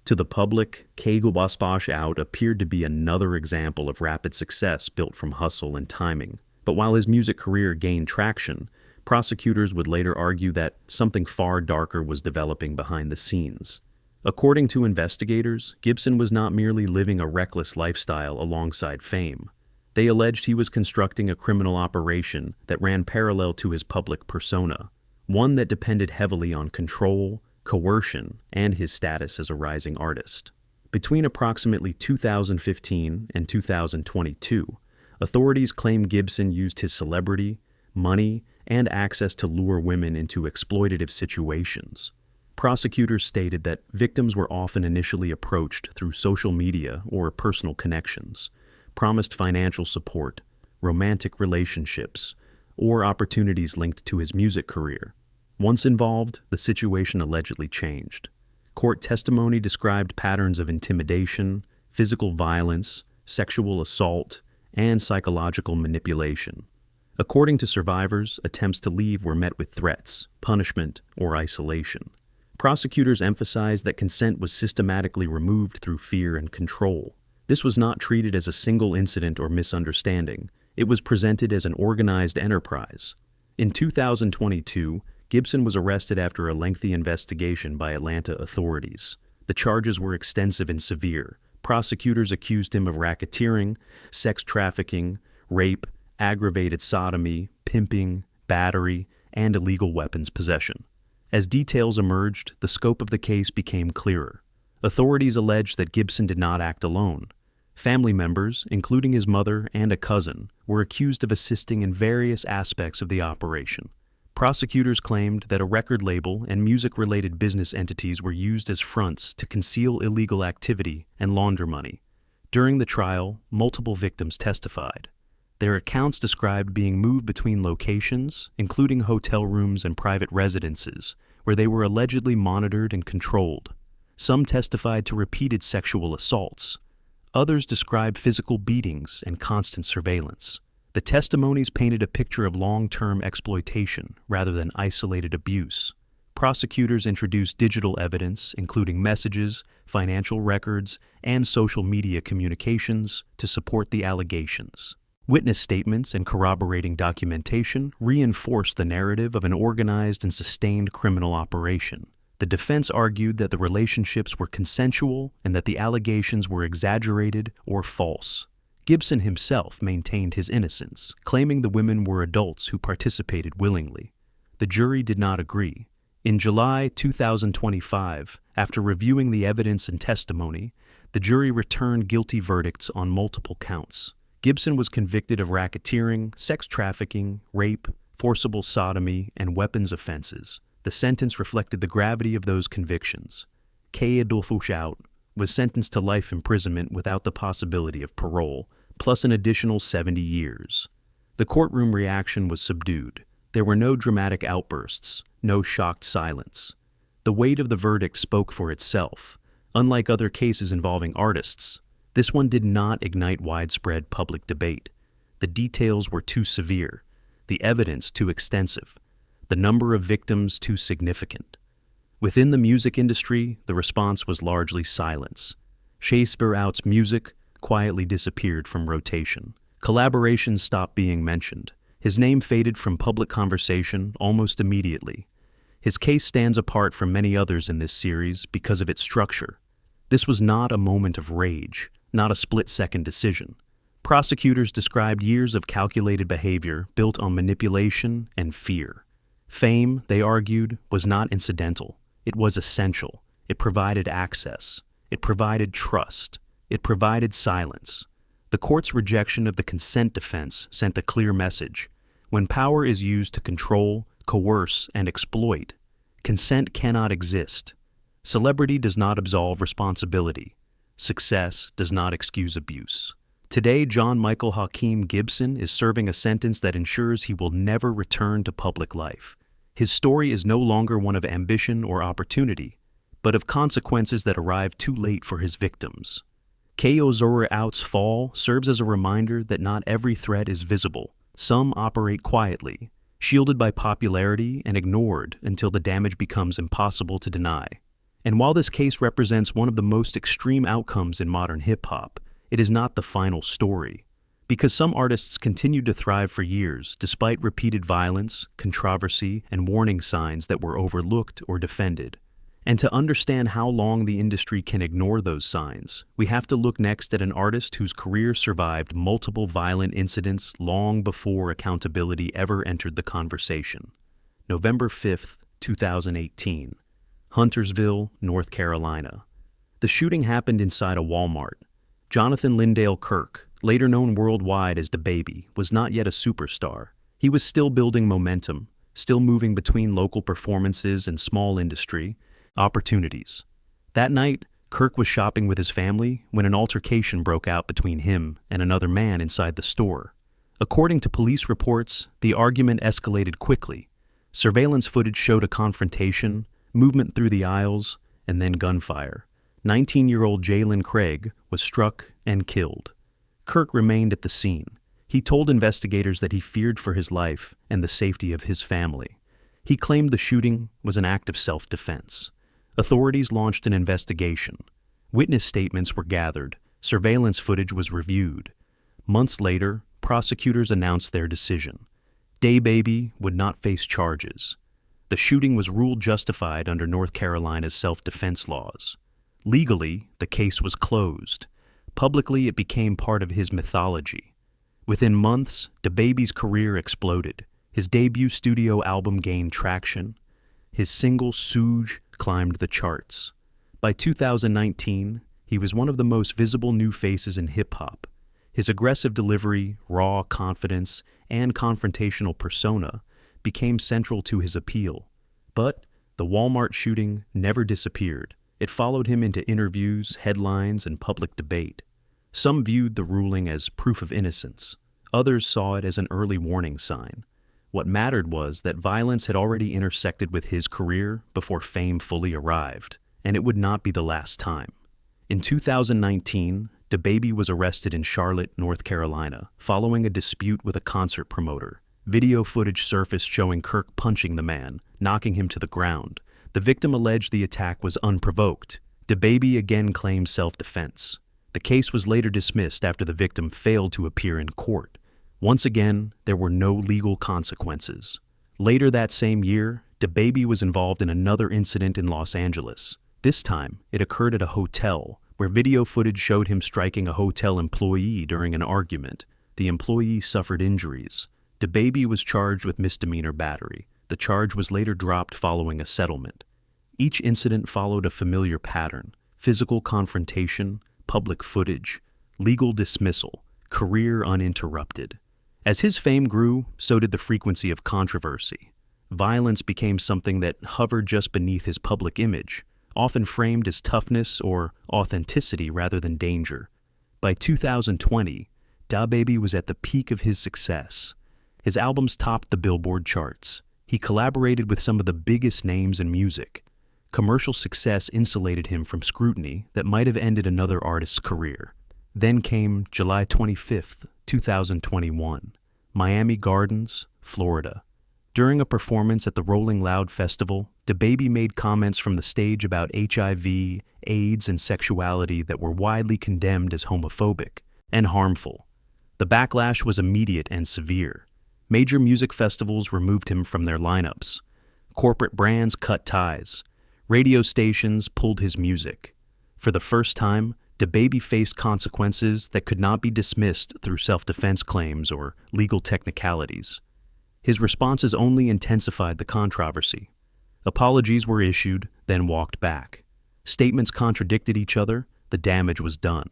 To the public, K-Waspash Out appeared to be another example of rapid success built from hustle and timing. But while his music career gained traction, prosecutors would later argue that something far darker was developing behind the scenes. According to investigators, Gibson was not merely living a reckless lifestyle alongside fame. They alleged he was constructing a criminal operation that ran parallel to his public persona, one that depended heavily on control, coercion, and his status as a rising artist. Between approximately 2015 and 2022, authorities claim Gibson used his celebrity, money, and access to lure women into exploitative situations. Prosecutors stated that victims were often initially approached through social media or personal connections, promised financial support, romantic relationships, or opportunities linked to his music career. Once involved, the situation allegedly changed. Court testimony described patterns of intimidation, physical violence, sexual assault, and psychological manipulation. According to survivors, attempts to leave were met with threats, punishment, or isolation. Prosecutors emphasized that consent was systematically removed through fear and control. This was not treated as a single incident or misunderstanding. It was presented as an organized enterprise. In 2022, Gibson was arrested after a lengthy investigation by Atlanta authorities. The charges were extensive and severe. Prosecutors accused him of racketeering, sex trafficking, rape, aggravated sodomy, pimping, battery, and illegal weapons possession. As details emerged, the scope of the case became clearer. Authorities alleged that Gibson did not act alone. Family members, including his mother and a cousin, were accused of assisting in various aspects of the operation. Prosecutors claimed that a record label and music-related business entities were used as fronts to conceal illegal activity and launder money. During the trial, multiple victims testified. Their accounts described being moved between locations, including hotel rooms and private residences, where they were allegedly monitored and controlled. Some testified to repeated sexual assaults. Others describe physical beatings and constant surveillance. The testimonies painted a picture of long-term exploitation rather than isolated abuse. Prosecutors introduced digital evidence, including messages, financial records, and social media communications, to support the allegations. Witness statements and corroborating documentation reinforced the narrative of an organized and sustained criminal operation. The defense argued that the relationships were consensual and that the allegations were exaggerated or false. Gibson himself maintained his innocence, claiming the women were adults who participated willingly. The jury did not agree. In July 2025, after reviewing the evidence and testimony, the jury returned guilty verdicts on multiple counts. Gibson was convicted of racketeering, sex trafficking, rape, forcible sodomy, and weapons offenses. The sentence reflected the gravity of those convictions. K. Adolfo Schout was sentenced to life imprisonment without the possibility of parole, plus an additional 70 years. The courtroom reaction was subdued. There were no dramatic outbursts, no shocked silence. The weight of the verdict spoke for itself. Unlike other cases involving artists, this one did not ignite widespread public debate. The details were too severe, the evidence too extensive, the number of victims too significant. Within the music industry, the response was largely silence. Schout's music quietly disappeared from rotation. Collaborations stopped being mentioned. His name faded from public conversation almost immediately. His case stands apart from many others in this series because of its structure. This was not a moment of rage, not a split-second decision. Prosecutors described years of calculated behavior built on manipulation and fear. Fame, they argued, was not incidental. It was essential. It provided access. It provided trust. It provided silence. The court's rejection of the consent defense sent a clear message. When power is used to control, coerce, and exploit, consent cannot exist. Celebrity does not absolve responsibility. Success does not excuse abuse. Today, John Michael Hakeem Gibson is serving a sentence that ensures he will never return to public life. His story is no longer one of ambition or opportunity, but of consequences that arrived too late for his victims. Schout's fall serves as a reminder that not every threat is visible. Some operate quietly, shielded by popularity and ignored until the damage becomes impossible to deny. And while this case represents one of the most extreme outcomes in modern hip-hop, it is not the final story. Because some artists continued to thrive for years despite repeated violence, controversy, and warning signs that were overlooked or defended. And to understand how long the industry can ignore those signs, we have to look next at an artist whose career survived multiple violent incidents long before accountability ever entered the conversation. November 5, 2018, Huntersville, North Carolina. The shooting happened inside a Walmart. Jonathan Lindale Kirk, later known worldwide as DaBaby, was not yet a superstar. He was still building momentum, still moving between local performances and small industry opportunities. That night, Kirk was shopping with his family when an altercation broke out between him and another man inside the store. According to police reports, the argument escalated quickly. Surveillance footage showed a confrontation, movement through the aisles, and then gunfire. 19-year-old Jalen Craig was struck and killed. Kirk remained at the scene. He told investigators that he feared for his life and the safety of his family. He claimed the shooting was an act of self-defense. Authorities launched an investigation. Witness statements were gathered. Surveillance footage was reviewed. Months later, prosecutors announced their decision. DaBaby would not face charges. The shooting was ruled justified under North Carolina's self-defense laws. Legally, the case was closed. Publicly, it became part of his mythology. Within months, DaBaby's career exploded. His debut studio album gained traction. His single, Suge, climbed the charts. By 2019, he was one of the most visible new faces in hip-hop. His aggressive delivery, raw confidence, and confrontational persona became central to his appeal. But the Walmart shooting never disappeared. It followed him into interviews, headlines, and public debate. Some viewed the ruling as proof of innocence. Others saw it as an early warning sign. What mattered was that violence had already intersected with his career before fame fully arrived, and it would not be the last time. In 2019, DaBaby was arrested in Charlotte, North Carolina, following a dispute with a concert promoter. Video footage surfaced showing Kirk punching the man, knocking him to the ground. The victim alleged the attack was unprovoked. DaBaby again claimed self-defense. The case was later dismissed after the victim failed to appear in court. Once again, there were no legal consequences. Later that same year, DaBaby was involved in another incident in Los Angeles. This time, it occurred at a hotel, where video footage showed him striking a hotel employee during an argument. The employee suffered injuries. DaBaby was charged with misdemeanor battery. The charge was later dropped following a settlement. Each incident followed a familiar pattern: physical confrontation, public footage, legal dismissal, career uninterrupted. As his fame grew, so did the frequency of controversy. Violence became something that hovered just beneath his public image, often framed as toughness or authenticity rather than danger. By 2020, DaBaby was at the peak of his success. His albums topped the Billboard charts. He collaborated with some of the biggest names in music. Commercial success insulated him from scrutiny that might have ended another artist's career. Then came July 25th, 2021, Miami Gardens, Florida. During a performance at the Rolling Loud Festival, DaBaby made comments from the stage about HIV, AIDS, and sexuality that were widely condemned as homophobic and harmful. The backlash was immediate and severe. Major music festivals removed him from their lineups. Corporate brands cut ties. Radio stations pulled his music. For the first time, DaBaby faced consequences that could not be dismissed through self-defense claims or legal technicalities. His responses only intensified the controversy. Apologies were issued, then walked back. Statements contradicted each other, the damage was done.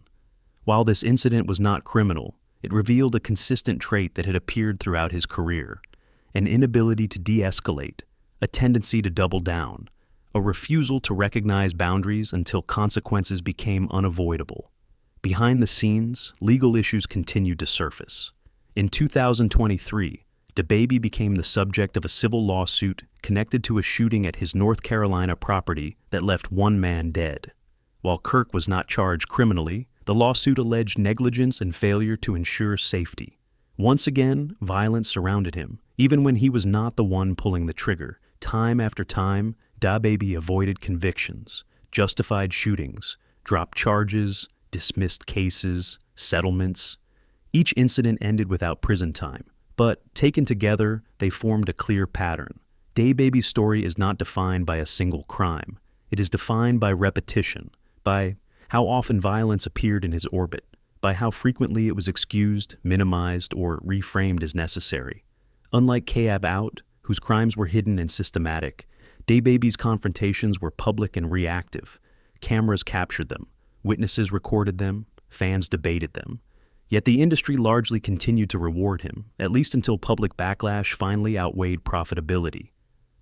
While this incident was not criminal, it revealed a consistent trait that had appeared throughout his career: an inability to de-escalate, a tendency to double down, a refusal to recognize boundaries until consequences became unavoidable. Behind the scenes, legal issues continued to surface. In 2023, DaBaby became the subject of a civil lawsuit connected to a shooting at his North Carolina property that left one man dead. While Kirk was not charged criminally, the lawsuit alleged negligence and failure to ensure safety. Once again, violence surrounded him, even when he was not the one pulling the trigger. Time after time, DaBaby avoided convictions, justified shootings, dropped charges, dismissed cases, settlements. Each incident ended without prison time, but taken together, they formed a clear pattern. DaBaby's story is not defined by a single crime. It is defined by repetition, by how often violence appeared in his orbit, by how frequently it was excused, minimized, or reframed as necessary. Unlike K.A.B. Out, whose crimes were hidden and systematic, DaBaby's confrontations were public and reactive. Cameras captured them, witnesses recorded them, fans debated them. Yet the industry largely continued to reward him, at least until public backlash finally outweighed profitability.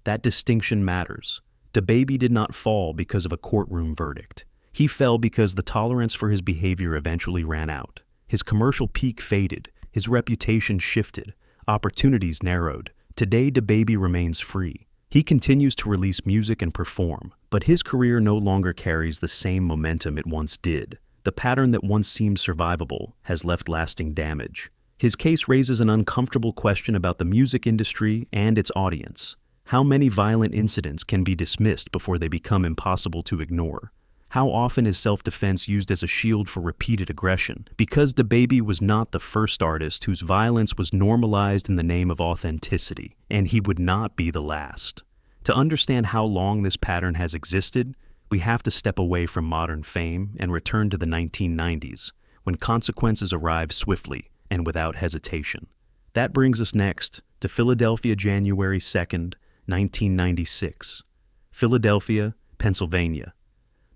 That distinction matters. DaBaby did not fall because of a courtroom verdict. He fell because the tolerance for his behavior eventually ran out. His commercial peak faded, his reputation shifted, opportunities narrowed. Today, DaBaby remains free. He continues to release music and perform, but his career no longer carries the same momentum it once did. The pattern that once seemed survivable has left lasting damage. His case raises an uncomfortable question about the music industry and its audience. How many violent incidents can be dismissed before they become impossible to ignore? How often is self-defense used as a shield for repeated aggression? Because DaBaby was not the first artist whose violence was normalized in the name of authenticity, and he would not be the last. To understand how long this pattern has existed, we have to step away from modern fame and return to the 1990s, when consequences arrived swiftly and without hesitation. That brings us next to Philadelphia, January 2nd, 1996. Philadelphia, Pennsylvania.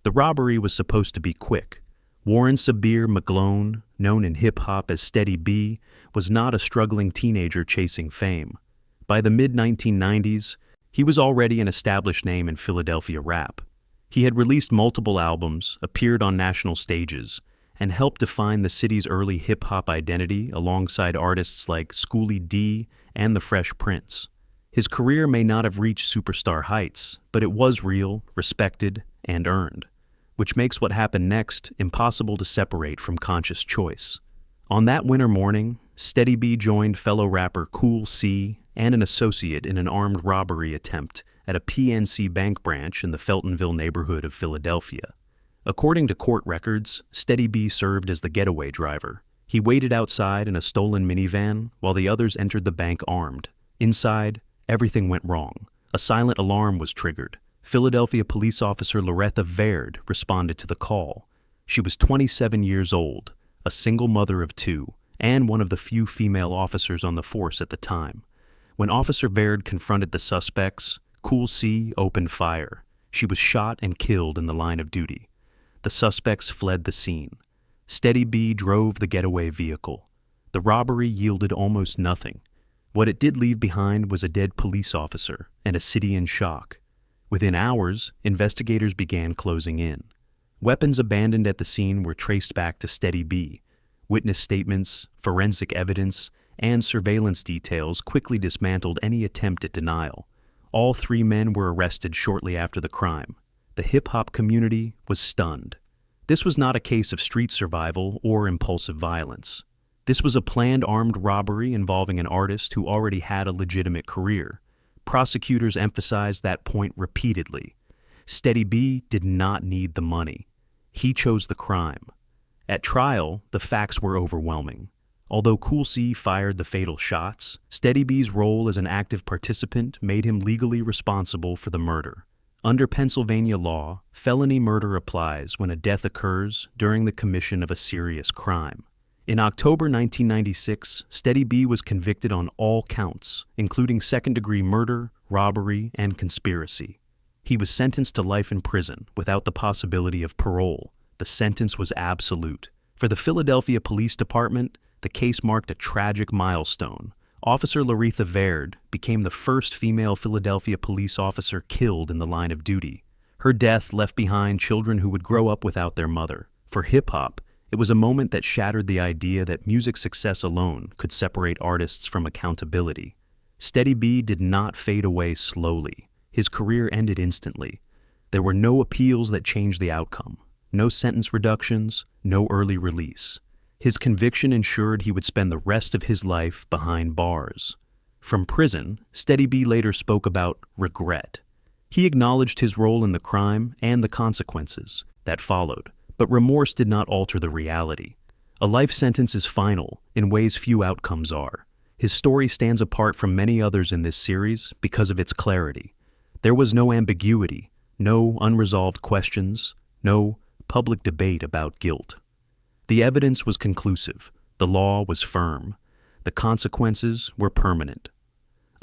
The robbery was supposed to be quick. Warren Sabir McGlone, known in hip-hop as Steady B, was not a struggling teenager chasing fame. By the mid-1990s, he was already an established name in Philadelphia rap. He had released multiple albums, appeared on national stages, and helped define the city's early hip-hop identity alongside artists like Schoolie D and the Fresh Prince. His career may not have reached superstar heights, but it was real, respected, and earned. which makes what happened next impossible to separate from conscious choice. On that winter morning, Steady B joined fellow rapper Cool C and an associate in an armed robbery attempt at a PNC bank branch in the Feltonville neighborhood of Philadelphia. According to court records, Steady B served as the getaway driver. He waited outside in a stolen minivan while the others entered the bank armed. Inside, everything went wrong. A silent alarm was triggered. Philadelphia police officer Loretha Verde responded to the call. She was 27 years old, a single mother of two, and one of the few female officers on the force at the time. When Officer Verde confronted the suspects, Cool C opened fire. She was shot and killed in the line of duty. The suspects fled the scene. Steady B drove the getaway vehicle. The robbery yielded almost nothing. What it did leave behind was a dead police officer and a city in shock. Within hours, investigators began closing in. Weapons abandoned at the scene were traced back to Steady B. Witness statements, forensic evidence, and surveillance details quickly dismantled any attempt at denial. All three men were arrested shortly after the crime. The hip-hop community was stunned. This was not a case of street survival or impulsive violence. This was a planned armed robbery involving an artist who already had a legitimate career. Prosecutors emphasized that point repeatedly. Steady B did not need the money. He chose the crime. At trial, the facts were overwhelming. Although Cool C fired the fatal shots, Steady B's role as an active participant made him legally responsible for the murder. Under Pennsylvania law, felony murder applies when a death occurs during the commission of a serious crime. In October 1996, Steady B was convicted on all counts, including second-degree murder, robbery, and conspiracy. He was sentenced to life in prison without the possibility of parole. The sentence was absolute. For the Philadelphia Police Department, the case marked a tragic milestone. Officer Loretha Verde became the first female Philadelphia police officer killed in the line of duty. Her death left behind children who would grow up without their mother. For hip-hop, it was a moment that shattered the idea that music success alone could separate artists from accountability. Steady B did not fade away slowly. His career ended instantly. There were no appeals that changed the outcome, no sentence reductions, no early release. His conviction ensured he would spend the rest of his life behind bars. From prison, Steady B later spoke about regret. He acknowledged his role in the crime and the consequences that followed, but remorse did not alter the reality. A life sentence is final in ways few outcomes are. His story stands apart from many others in this series because of its clarity. There was no ambiguity, no unresolved questions, no public debate about guilt. The evidence was conclusive, the law was firm, the consequences were permanent.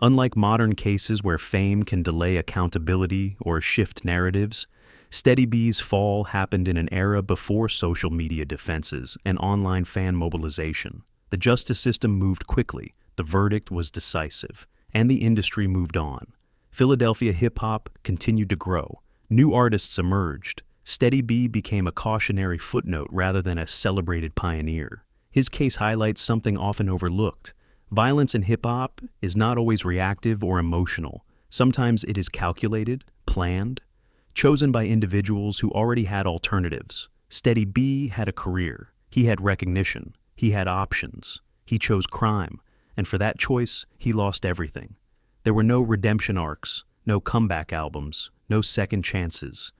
Unlike modern cases where fame can delay accountability or shift narratives, Steady B's fall happened in an era before social media defenses and online fan mobilization. The justice system moved quickly, the verdict was decisive, and the industry moved on. Philadelphia hip-hop continued to grow. New artists emerged. Steady B became a cautionary footnote rather than a celebrated pioneer. His case highlights something often overlooked. Violence in hip-hop is not always reactive or emotional. Sometimes it is calculated, planned, chosen by individuals who already had alternatives. Steady B had a career. He had recognition. He had options. He chose crime, and for that choice, he lost everything. There were no redemption arcs, no comeback albums, no second chances,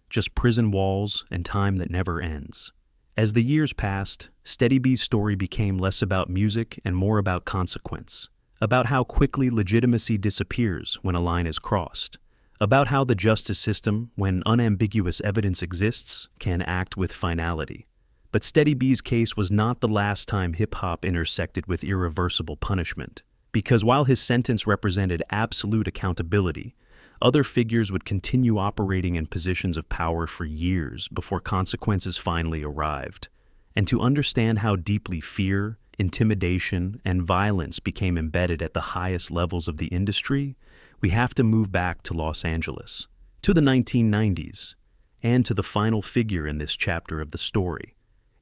just prison walls and time that never ends. As the years passed, Steady B's story became less about music and more about consequence, about how quickly legitimacy disappears when a line is crossed, about how the justice system, when unambiguous evidence exists, can act with finality. But Steady B's case was not the last time hip-hop intersected with irreversible punishment, because while his sentence represented absolute accountability, other figures would continue operating in positions of power for years before consequences finally arrived. And to understand how deeply fear, intimidation, and violence became embedded at the highest levels of the industry, we have to move back to Los Angeles, to the 1990s, and to the final figure in this chapter of the story.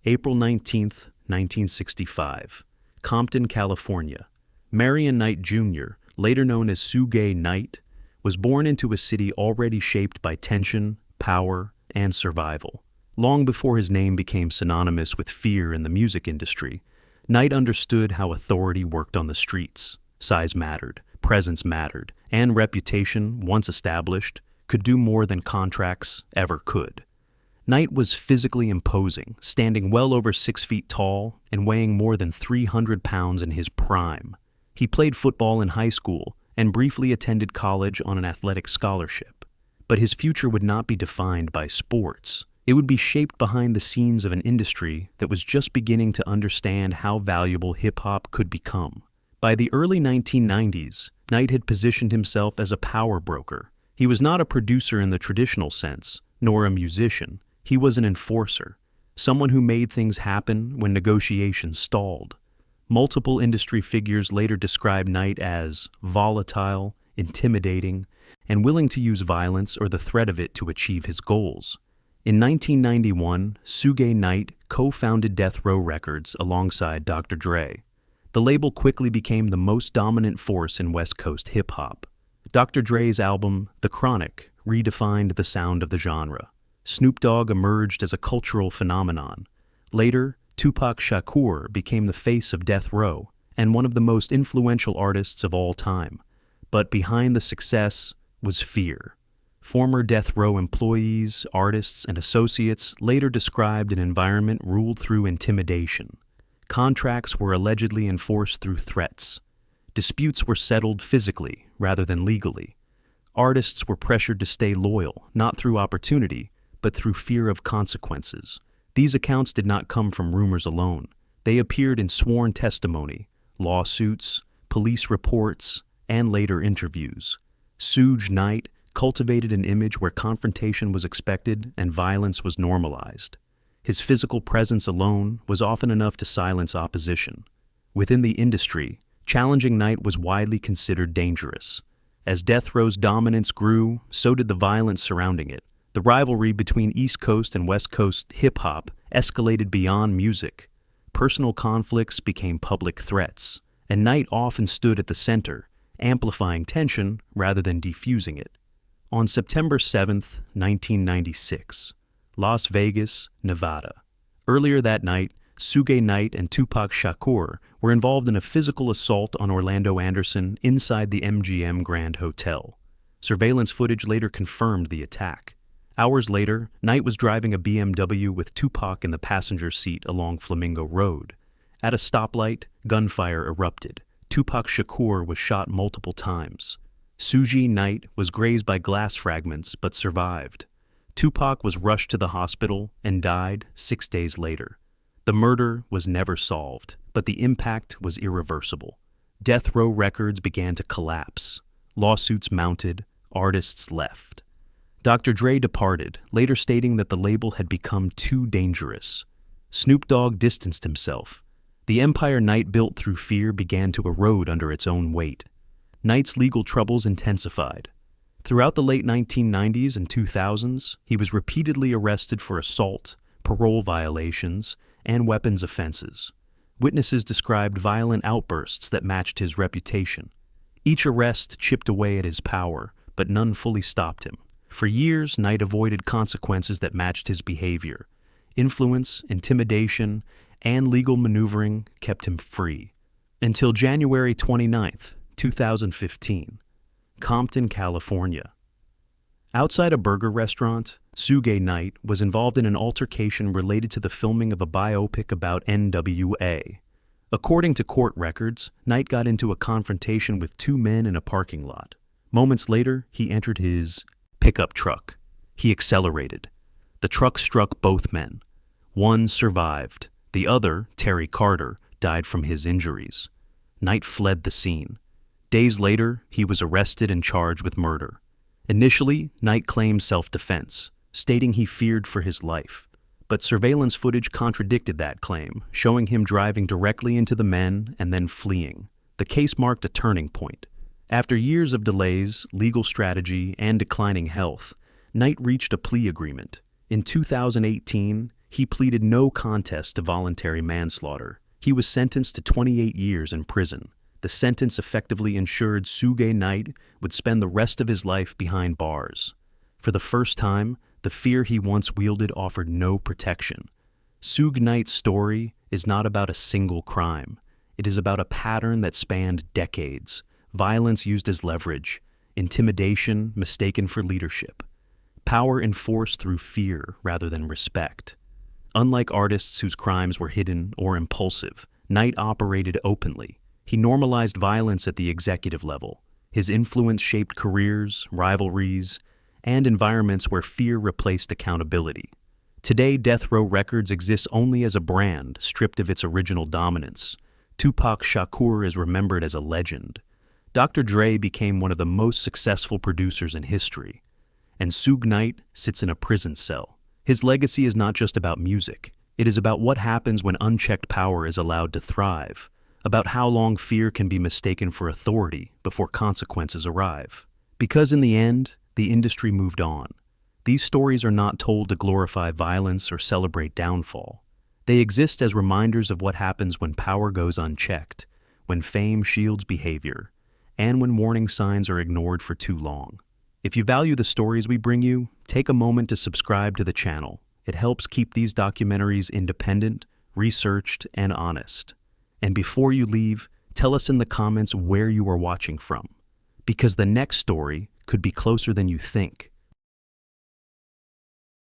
April 19th, 1965, Compton, California. Marion Knight Jr., later known as Suge Knight, was born into a city already shaped by tension, power, and survival. Long before his name became synonymous with fear in the music industry, Knight understood how authority worked on the streets. Size mattered, presence mattered, and reputation, once established, could do more than contracts ever could. Knight was physically imposing, standing well over 6 feet tall and weighing more than 300 pounds in his prime. He played football in high school and briefly attended college on an athletic scholarship. But his future would not be defined by sports. It would be shaped behind the scenes of an industry that was just beginning to understand how valuable hip-hop could become. By the early 1990s, Knight had positioned himself as a power broker. He was not a producer in the traditional sense, nor a musician. He was an enforcer, someone who made things happen when negotiations stalled. Multiple industry figures later described Knight as volatile, intimidating, and willing to use violence or the threat of it to achieve his goals. In 1991, Suge Knight co-founded Death Row Records alongside Dr. Dre. The label quickly became the most dominant force in West Coast hip-hop. Dr. Dre's album, The Chronic, redefined the sound of the genre. Snoop Dogg emerged as a cultural phenomenon. Later, Tupac Shakur became the face of Death Row and one of the most influential artists of all time. But behind the success was fear. Former Death Row employees, artists, and associates later described an environment ruled through intimidation. Contracts were allegedly enforced through threats. Disputes were settled physically rather than legally. Artists were pressured to stay loyal, not through opportunity, but through fear of consequences. These accounts did not come from rumors alone. They appeared in sworn testimony, lawsuits, police reports, and later interviews. Suge Knight cultivated an image where confrontation was expected and violence was normalized. His physical presence alone was often enough to silence opposition. Within the industry, challenging Knight was widely considered dangerous. As Death Row's dominance grew, so did the violence surrounding it. The rivalry between East Coast and West Coast hip-hop escalated beyond music. Personal conflicts became public threats, and Knight often stood at the center, amplifying tension rather than defusing it. On September 7, 1996, Las Vegas, Nevada. Earlier that night, Suge Knight and Tupac Shakur were involved in a physical assault on Orlando Anderson inside the MGM Grand Hotel. Surveillance footage later confirmed the attack. Hours later, Knight was driving a BMW with Tupac in the passenger seat along Flamingo Road. At a stoplight, gunfire erupted. Tupac Shakur was shot multiple times. Suge Knight was grazed by glass fragments but survived. Tupac was rushed to the hospital and died 6 days later. The murder was never solved, but the impact was irreversible. Death Row Records began to collapse. Lawsuits mounted, artists left. Dr. Dre departed, later stating that the label had become too dangerous. Snoop Dogg distanced himself. The empire Knight built through fear began to erode under its own weight. Knight's legal troubles intensified. Throughout the late 1990s and 2000s, he was repeatedly arrested for assault, parole violations, and weapons offenses. Witnesses described violent outbursts that matched his reputation. Each arrest chipped away at his power, but none fully stopped him. For years, Knight avoided consequences that matched his behavior. Influence, intimidation, and legal maneuvering kept him free. Until January 29, 2015. Compton, California. Outside a burger restaurant, Suge Knight was involved in an altercation related to the filming of a biopic about NWA. According to court records, Knight got into a confrontation with 2 men in a parking lot. Moments later, he entered his pickup truck. He accelerated. The truck struck both men. One survived. The other, Terry Carter, died from his injuries. Knight fled the scene. Days later, he was arrested and charged with murder. Initially, Knight claimed self-defense, stating he feared for his life. But surveillance footage contradicted that claim, showing him driving directly into the men and then fleeing. The case marked a turning point. After years of delays, legal strategy, and declining health, Knight reached a plea agreement. In 2018, he pleaded no contest to voluntary manslaughter. He was sentenced to 28 years in prison. The sentence effectively ensured Suge Knight would spend the rest of his life behind bars. For the first time, the fear he once wielded offered no protection. Suge Knight's story is not about a single crime. It is about a pattern that spanned decades, violence used as leverage, intimidation mistaken for leadership, power enforced through fear rather than respect. Unlike artists whose crimes were hidden or impulsive, Knight operated openly. He normalized violence at the executive level. His influence shaped careers, rivalries, and environments where fear replaced accountability. Today, Death Row Records exists only as a brand, stripped of its original dominance. Tupac Shakur is remembered as a legend. Dr. Dre became one of the most successful producers in history. And Suge Knight sits in a prison cell. His legacy is not just about music. It is about what happens when unchecked power is allowed to thrive, about how long fear can be mistaken for authority before consequences arrive. Because in the end, the industry moved on. These stories are not told to glorify violence or celebrate downfall. They exist as reminders of what happens when power goes unchecked, when fame shields behavior, and when warning signs are ignored for too long. If you value the stories we bring you, take a moment to subscribe to the channel. It helps keep these documentaries independent, researched, and honest. And before you leave, tell us in the comments where you are watching from, because the next story could be closer than you think.